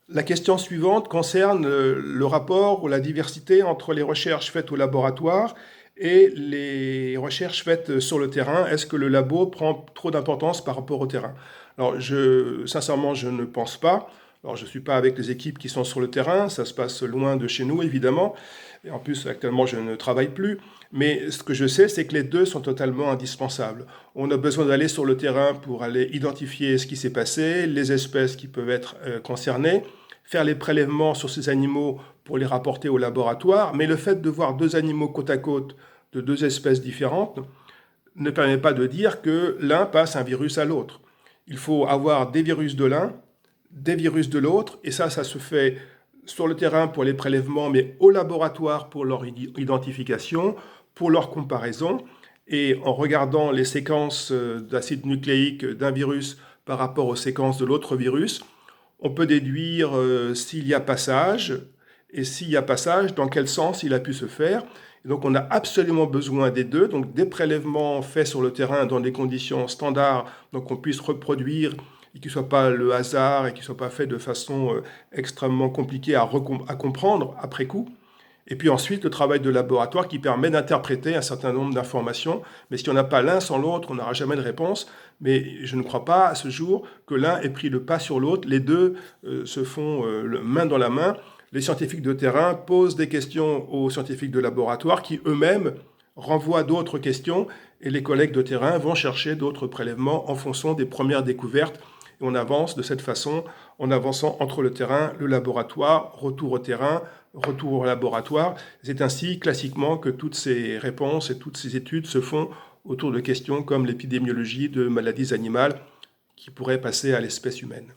La question suivante concerne le rapport ou la diversité entre les recherches faites au laboratoire et les recherches faites sur le terrain. Est-ce que le labo prend trop d'importance par rapport au terrain? Alors, sincèrement, je ne pense pas. Alors, je ne suis pas avec les équipes qui sont sur le terrain, ça se passe loin de chez nous, évidemment. Et en plus, actuellement, je ne travaille plus. Mais ce que je sais, c'est que les deux sont totalement indispensables. On a besoin d'aller sur le terrain pour aller identifier ce qui s'est passé, les espèces qui peuvent être concernées, faire les prélèvements sur ces animaux pour les rapporter au laboratoire. Mais le fait de voir deux animaux côte à côte de deux espèces différentes ne permet pas de dire que l'un passe un virus à l'autre. Il faut avoir des virus de l'un, des virus de l'autre, et ça se fait sur le terrain pour les prélèvements, mais au laboratoire pour leur identification, pour leur comparaison. Et en regardant les séquences d'acide nucléique d'un virus par rapport aux séquences de l'autre virus, on peut déduire s'il y a passage, et s'il y a passage, dans quel sens il a pu se faire. Et donc on a absolument besoin des deux, donc des prélèvements faits sur le terrain dans des conditions standards, donc on puisse reproduire et qui ne soit pas le hasard et qui ne soit pas fait de façon extrêmement compliquée à comprendre après coup. Et puis ensuite, le travail de laboratoire qui permet d'interpréter un certain nombre d'informations. Mais si on n'a pas l'un sans l'autre, on n'aura jamais de réponse. Mais je ne crois pas à ce jour que l'un ait pris le pas sur l'autre. Les deux se font main dans la main. Les scientifiques de terrain posent des questions aux scientifiques de laboratoire qui eux-mêmes renvoient d'autres questions et les collègues de terrain vont chercher d'autres prélèvements en fonction des premières découvertes. Et on avance de cette façon en avançant entre le terrain, le laboratoire, retour au terrain, retour au laboratoire. C'est ainsi, classiquement, que toutes ces réponses et toutes ces études se font autour de questions comme l'épidémiologie de maladies animales qui pourraient passer à l'espèce humaine.